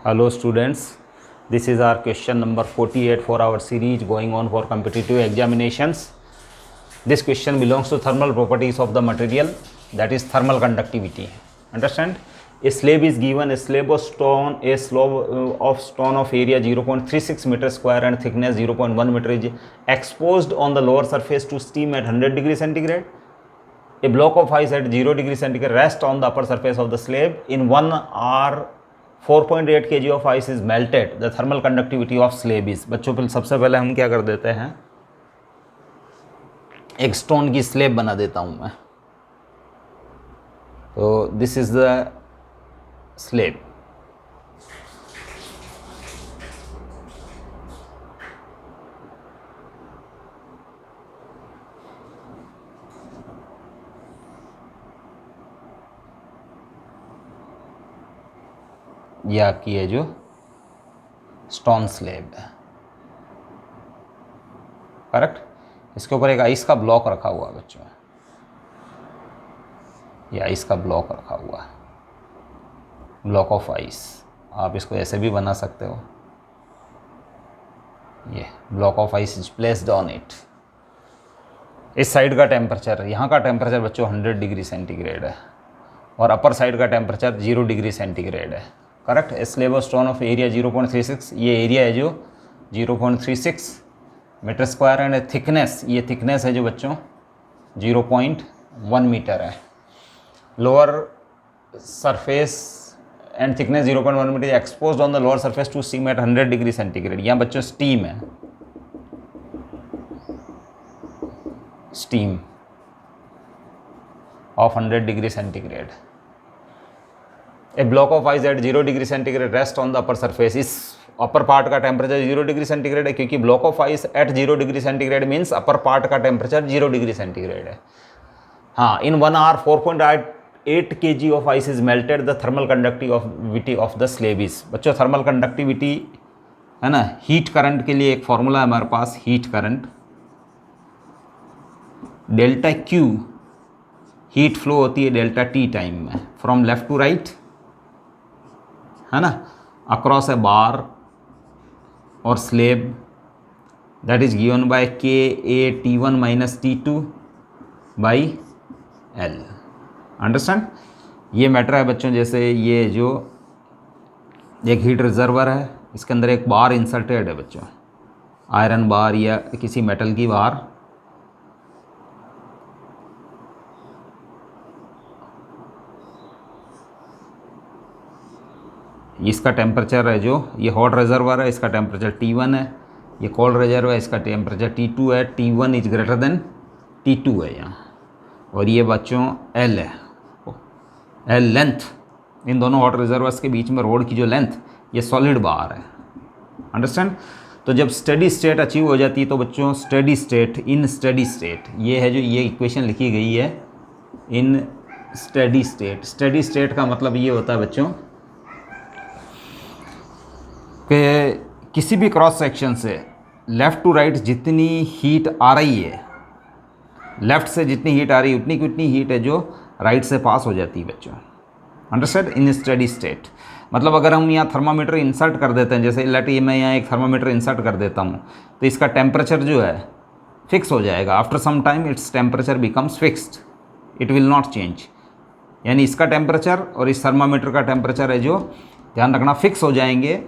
Hello students, this is our question number 48 for our series going on for competitive examinations. This question belongs to thermal properties of the material, that is thermal conductivity. Understand? A slab is given, a slab of stone of area 0.36 meter square and thickness 0.1 meter is exposed on the lower surface to steam at 100 degrees centigrade. A block of ice at 0 degree centigrade rests on the upper surface of the slab. In 1 hour 4.8 kg of ice is melted. The thermal conductivity of slab is. बच्चों पे सबसे पहले हम क्या कर देते हैं, एक स्टोन की स्लेब बना देता हूं मैं. तो दिस इज द स्लेब. ये आपकी है जो स्टोन स्लेब है, करेक्ट. इसके ऊपर एक आइस का ब्लॉक रखा हुआ है बच्चों, ये आइस का ब्लॉक रखा हुआ है, ब्लॉक ऑफ आइस. आप इसको ऐसे भी बना सकते हो. ये block of ice is placed on it. इस साइड का टेम्परेचर, यहाँ का टेम्परेचर बच्चों 100 डिग्री सेंटीग्रेड है और अपर साइड का टेम्परेचर 0 डिग्री सेंटीग्रेड है, correct. Slab of stone of area 0.36, ये एरिया है जो 0.36 मीटर स्क्वायर एंड थिकनेस, ये थिकनेस है जो बच्चों 0.1 मीटर है. Lower surface and thickness 0.1 metre exposed on the lower surface to steam eight 100 degree centigrade. यहाँ बच्चों स्टीम है, steam of 100 degree centigrade. A block of ice at 0 degree centigrade rest on the upper surface. इस upper part का temperature 0 degree centigrade है, क्योंकि block of ice at 0 degree centigrade means upper part का temperature 0 degree centigrade है. हाँ, in 1 hour 4.8 kg of ice is melted. The thermal conductivity of the slab is. बच्चों thermal conductivity है ना, heat current के लिए एक फॉर्मूला है हमारे पास, heat current delta Q. Heat flow होती है डेल्टा टी टाइम में फ्रॉम लेफ्ट टू राइट, है ना, अक्रॉस ए बार और slab, that is given by K A T1 minus T2 by L. Understand. ये मैटर है बच्चों, जैसे ये जो एक हीट रिजर्वर है, इसके अंदर एक बार इंसर्टेड है बच्चों, आयरन बार या किसी मेटल की बार. इसका टेम्परेचर है जो, ये हॉट रिजर्वर है, इसका टेम्परेचर T1 है. ये कोल्ड रिजर्व है, इसका टेम्परेचर T2 है. T1 is greater than T2 है यहाँ. और ये बच्चों L है, L लेंथ. इन दोनों हॉट रिजर्वर्स के बीच में रोड की जो लेंथ, ये सॉलिड बार है. अंडरस्टैंड. तो जब स्टेडी स्टेट अचीव हो जाती है तो बच्चों स्टेडी स्टेट, इन स्टेडी स्टेट, ये है जो ये इक्वेशन लिखी गई है, इन स्टेडी स्टेट. स्टेडी स्टेट का मतलब ये होता है बच्चों कि किसी भी क्रॉस सेक्शन से लेफ़्ट टू राइट जितनी हीट आ रही है, लेफ़्ट से जितनी हीट आ रही है उतनी की उतनी हीट है जो राइट से पास हो जाती है बच्चों. अंडरस्टैंड. इन स्टेडी स्टेट मतलब अगर हम यहाँ थर्मामीटर इंसर्ट कर देते हैं, जैसे लेट ये मैं यहाँ एक थर्मामीटर इंसर्ट कर देता हूँ, तो इसका टेम्परेचर जो है फिक्स हो जाएगा. After some time its temperature becomes fixed, it will not change. यानी इसका टेम्परेचर और इस थर्मामीटर का टेम्परेचर है जो, ध्यान रखना, फिक्स हो जाएंगे.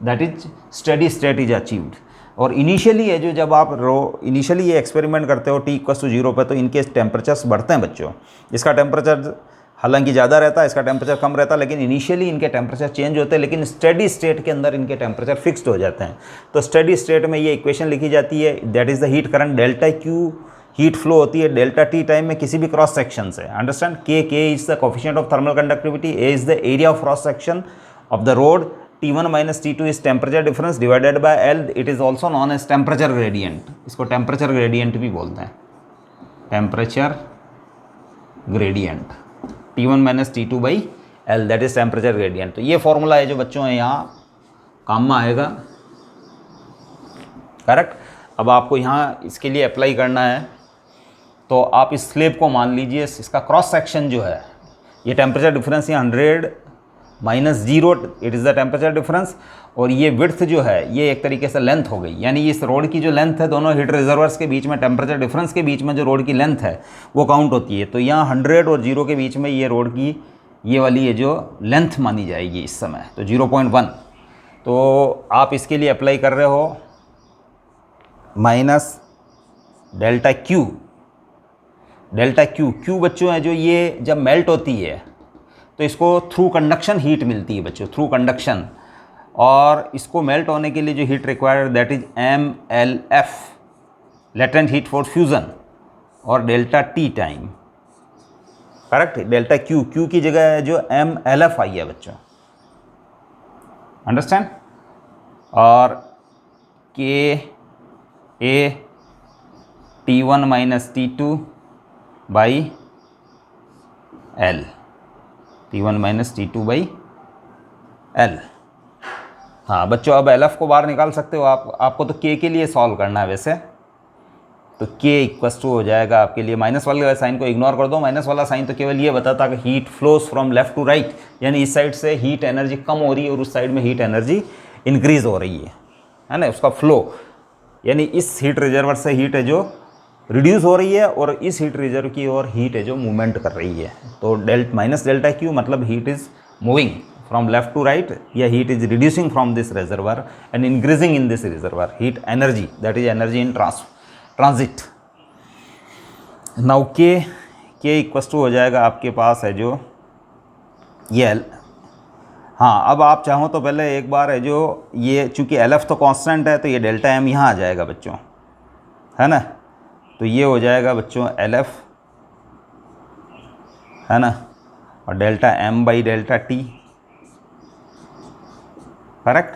That is steady state is achieved. और इनिशियली है जो, जब आप इनिशियली ये एक्सपेरिमेंट करते हो T=0 पे, तो इनके टेम्परेचर्स बढ़ते हैं बच्चों. इसका टेम्परेचर हालांकि ज़्यादा रहता है, इसका टेम्परेचर कम रहता है, लेकिन इनिशियली इनके टेम्परेचर चेंज होते हैं, लेकिन स्टेडी स्टेट के अंदर इनके टेम्परेचर फिक्स्ड हो जाते हैं. तो स्टेडी स्टेट में ये इक्वेशन लिखी जाती है, that is the heat current. Delta Q heat flow होती है डेल्टा टी टाइम में किसी भी क्रॉस सेक्शन से. Understand. K is the coefficient of thermal conductivity, A is the area of cross section of the rod, T1 minus T2 is temperature difference divided by L. It is also known as temperature gradient. इसको temperature gradient भी बोलते हैं, temperature gradient. T1 minus T2 by L, that is temperature gradient. तो ये formula है जो बच्चों है यहाँ काम में आएगा, करेक्ट. अब आपको यहाँ इसके लिए अप्लाई करना है, तो आप इस स्लेब को मान लीजिए, इसका क्रॉस सेक्शन जो है, ये टेम्परेचर डिफरेंस यहाँ 100 -0 it is the temperature difference, और ये विड्थ जो है ये एक तरीके से लेंथ हो गई, यानी इस रोड की जो लेंथ है दोनों हीट रिजर्वर्स के बीच में, टेम्परेचर डिफरेंस के बीच में जो रोड की लेंथ है वो काउंट होती है। तो यहाँ 100 और 0 के बीच में ये रोड की ये वाली ये जो लेंथ मानी जाएगी इस समय, तो 0.1। तो आप इसके लिए अप्लाई कर रहे हो minus delta Q. Delta Q, Q बच्चों है जो ये जब मेल्ट होती है तो इसको थ्रू कंडक्शन हीट मिलती है बच्चों, थ्रू कंडक्शन, और इसको मेल्ट होने के लिए जो heat required that is MLF, latent heat for fusion, और delta T time, correct. Delta Q, Q की जगह है जो MLF आई है बच्चों, अंडरस्टैंड। और के A T1 minus T2 by L, T1 minus T2 by L। हाँ बच्चों, अब LF को बाहर निकाल सकते हो आप, आपको तो K के लिए सॉल्व करना है वैसे, तो K इक्वस टू हो जाएगा आपके लिए, माइनस वाले साइन को इग्नोर कर दो, माइनस वाला साइन तो केवल ये बताता कि heat flows from left to right, यानी इस साइड से हीट एनर्जी कम हो रही है और उस साइड में हीट एनर्जी इंक्रीज हो रही है ना, उसका फ्लो, यानी इस हीट रिजर्वर से हीट है जो रिड्यूस हो रही है और इस हीट रिजर्व की ओर हीट है जो मूवमेंट कर रही है। तो माइनस डेल्टा क्यू मतलब heat is moving from left to right, या heat is reducing from this reservoir and increasing in this reservoir, heat energy that is energy in transit. Now K equals to हो जाएगा आपके पास है जो ये हाँ, अब आप चाहो तो पहले एक बार है जो ये, चूँकि LF तो कांस्टेंट है तो ये डेल्टा M यहाँ आ जाएगा बच्चों, है ना। तो ये हो जाएगा बच्चों LF, है ना, और delta M by delta T, correct.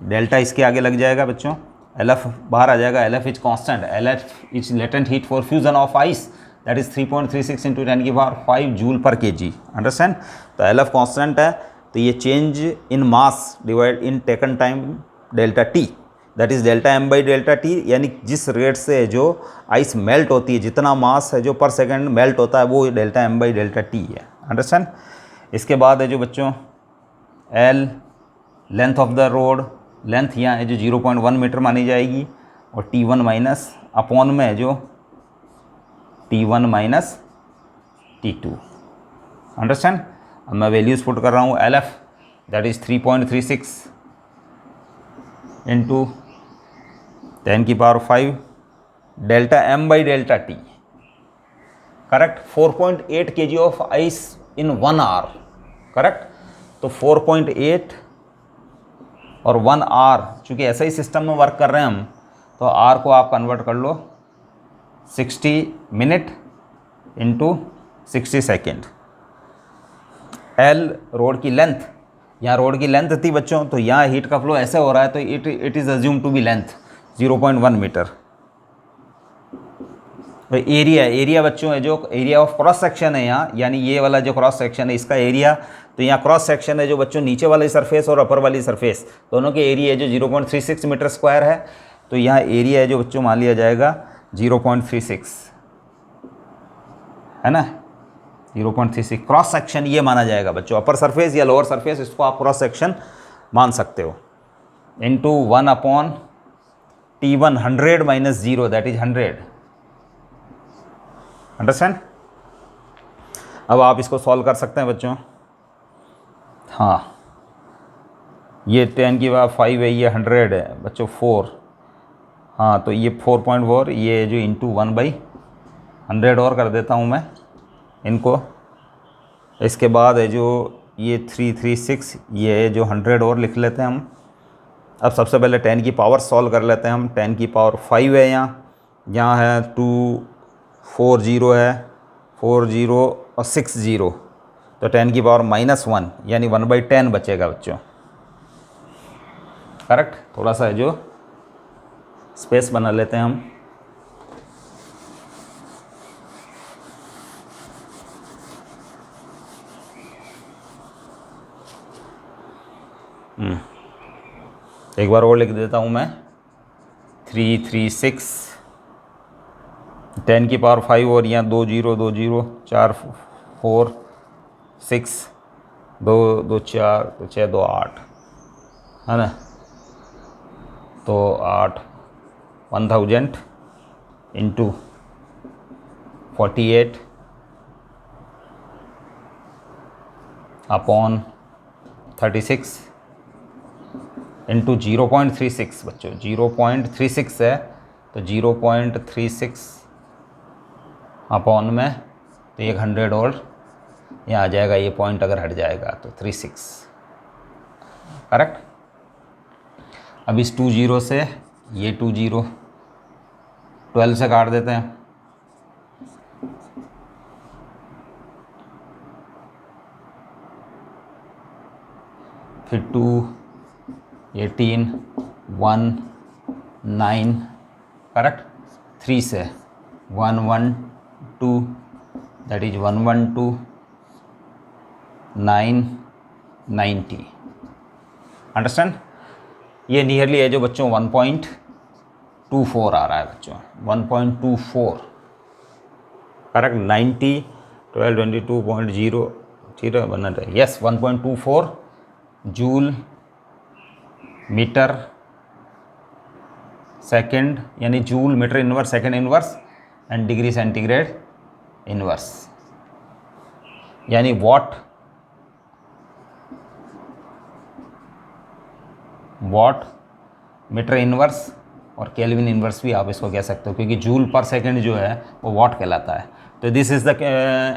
Delta इसके आगे लग जाएगा बच्चों, LF बाहर आ जाएगा, LF is constant, LF is latent heat for fusion of ice that is 3.36 into 10 की पावर 5 जूल पर kg, अंडरस्टैंड। तो LF कांस्टेंट है, तो ये change in mass divide in taken time delta T that is delta M by delta T, यानी जिस rate से जो आइस मेल्ट होती है, जितना मास है जो पर सेकंड मेल्ट होता है वो delta M by delta T है, अंडरस्टैंड। इसके बाद है जो बच्चों L, length of the road, length यहाँ है जो 0.1 मीटर मानी जाएगी, और T1 माइनस अपॉन में है जो T1 माइनस T2, अंडरस्टैंड। अब मैं वैल्यूज़ पुट कर रहा हूँ, LF दैट इज़ 3.36 इंटू 10 की power 5 delta M by delta T, correct. 4.8 kg of ice in 1 hour, correct. तो 4.8 और 1 आवर, चूँकि ऐसा ही सिस्टम में वर्क कर रहे हैं हम, तो आर को आप कन्वर्ट कर लो 60 minute into 60 second. L road की लेंथ, यहाँ रोड की लेंथ थी बच्चों, तो यहाँ हीट का फ्लो ऐसे हो रहा है तो it is assume to be length 0.1 metre. तो एरिया बच्चों है जो एरिया ऑफ क्रॉस सेक्शन है यहाँ, यानी ये वाला जो क्रॉस सेक्शन है इसका एरिया, तो यहाँ क्रॉस सेक्शन है जो बच्चों नीचे वाली सरफेस और अपर वाली सरफेस दोनों के एरिया है जो 0.36 मीटर स्क्वायर है, तो यहाँ एरिया है जो बच्चों मान लिया जाएगा 0.36, है ना, 0.36 क्रॉस सेक्शन ये माना जाएगा बच्चों, अपर सरफेस या लोअर सरफेस इसको आप क्रॉस सेक्शन मान सकते हो, into 1 upon T1 100 minus 0 that is 100, understand. अब आप इसको सॉल्व कर सकते हैं बच्चों। हाँ, ये 10 की पावर 5 है, ये 100 है बच्चों 4, हाँ तो ये 4.4, ये जो इंटू 1 बाई 100 और कर देता हूँ मैं इनको। इसके बाद है जो ये 336, ये जो 100 और लिख लेते हैं हम। अब सबसे पहले 10 की पावर सॉल्व कर लेते हैं हम। 10 की पावर 5 है, यहाँ है 2 4 0 है, 4 0 और 6 0, तो 10 की पावर -1 यानी 1/10 बचेगा बच्चों, करेक्ट। थोड़ा सा है जो स्पेस बना लेते हैं हम। एक बार और लिख देता हूँ मैं, 336, 10 की पावर 5 और यहाँ 2 0 2 0 4 4 6 2 2 4 2 6 2 8 है ना। तो 8 1000 इंटू 48 अपॉन 36 इंटू 0.36 बच्चों 0.36 है तो 0.36 अपॉन में तो 100 और यहाँ आ जाएगा, ये पॉइंट अगर हट जाएगा तो 36 करेक्ट। अब इस 2 0 से ये 2 0 12 से काट देते हैं, फिर 2 18 1 9 करेक्ट। 3 से 1 1 2 दैट इज 1 1 2 9 90 अंडरस्टैंड। ये नियरली है जो बच्चों 1.24 आ रहा है बच्चों, 1.24 करेक्ट। 90 12 22.0 बनना चाहिए, यस 1.24 जूल मीटर सेकंड, यानी joule metre inverse second inverse and degree centigrade inverse, यानी वॉट मीटर इनवर्स और केल्विन इनवर्स भी आप इसको कह सकते हो, क्योंकि जूल पर सेकंड जो है वो वॉट कहलाता है। तो दिस इज़ द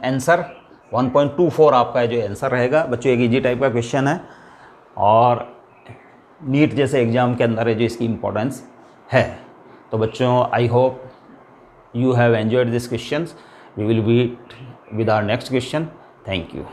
आंसर 1.24 आपका जो आंसर रहेगा बच्चों। एक इजी टाइप का क्वेश्चन है और नीट जैसे एग्ज़ाम के अंदर है जो इसकी इम्पोर्टेंस है। तो बच्चों I hope you have enjoyed this questions. We will meet with our next question. Thank you.